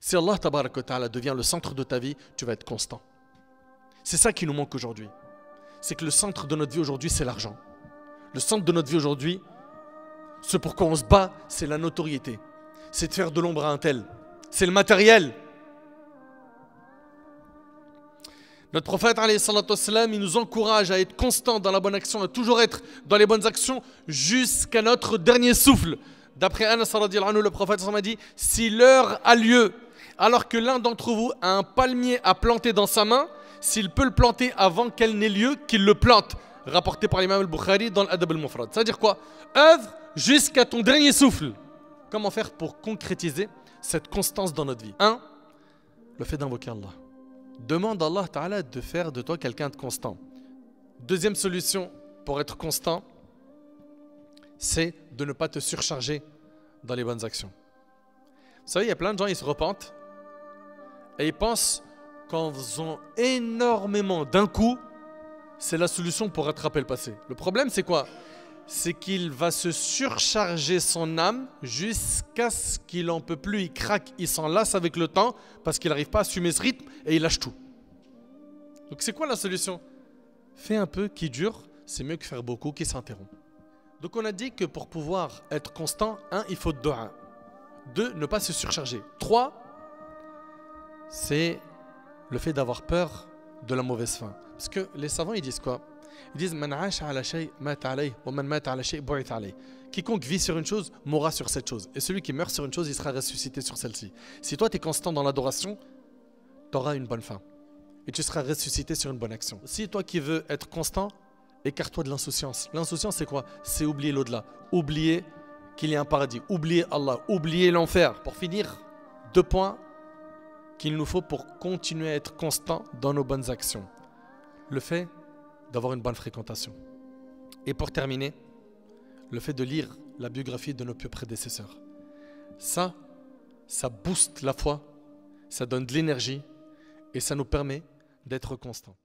Si Allah tabarak wa ta'ala devient le centre de ta vie, tu vas être constant. C'est ça qui nous manque aujourd'hui. C'est que le centre de notre vie aujourd'hui, c'est l'argent. Le centre de notre vie aujourd'hui, ce pourquoi on se bat, c'est la notoriété. C'est de faire de l'ombre à un tel. C'est le matériel. Notre prophète, alayhi salatu wassalam, il nous encourage à être constant dans la bonne action, à toujours être dans les bonnes actions jusqu'à notre dernier souffle. D'après Anas radhiyallahu anhu, le prophète a dit, si l'heure a lieu, alors que l'un d'entre vous a un palmier à planter dans sa main, s'il peut le planter avant qu'elle n'ait lieu, qu'il le plante. Rapporté par l'imam al-Bukhari dans l'Adab al-Mufrad. C'est-à-dire quoi? Œuvre jusqu'à ton dernier souffle. Comment faire pour concrétiser cette constance dans notre vie? 1. Le fait d'invoquer Allah. Demande à Allah Ta'ala de faire de toi quelqu'un de constant. Deuxième solution pour être constant, c'est de ne pas te surcharger dans les bonnes actions. Vous savez, il y a plein de gens, ils se repentent et ils pensent qu'en faisant énormément d'un coup, c'est la solution pour rattraper le passé. Le problème, c'est quoi? C'est qu'il va se surcharger son âme jusqu'à ce qu'il n'en peut plus, il craque, il s'en lasse avec le temps parce qu'il n'arrive pas à assumer ce rythme et il lâche tout. Donc c'est quoi la solution? Fais un peu qui dure, c'est mieux que faire beaucoup qui s'interrompt. Donc on a dit que pour pouvoir être constant, 1, il faut dua. 2, ne pas se surcharger. 3, c'est le fait d'avoir peur de la mauvaise fin. Parce que les savants, ils disent quoi? Ils disent quiconque vit sur une chose mourra sur cette chose. Et celui qui meurt sur une chose, il sera ressuscité sur celle-ci. Si toi, tu es constant dans l'adoration, tu auras une bonne fin. Et tu seras ressuscité sur une bonne action. Si toi qui veux être constant, écarte-toi de l'insouciance. L'insouciance, c'est quoi? C'est oublier l'au-delà. Oublier qu'il y a un paradis. Oublier Allah. Oublier l'enfer. Pour finir, 2 points qu'il nous faut pour continuer à être constant dans nos bonnes actions. Le fait d'avoir une bonne fréquentation. Et pour terminer, le fait de lire la biographie de nos pieux prédécesseurs. Ça booste la foi, ça donne de l'énergie et ça nous permet d'être constants.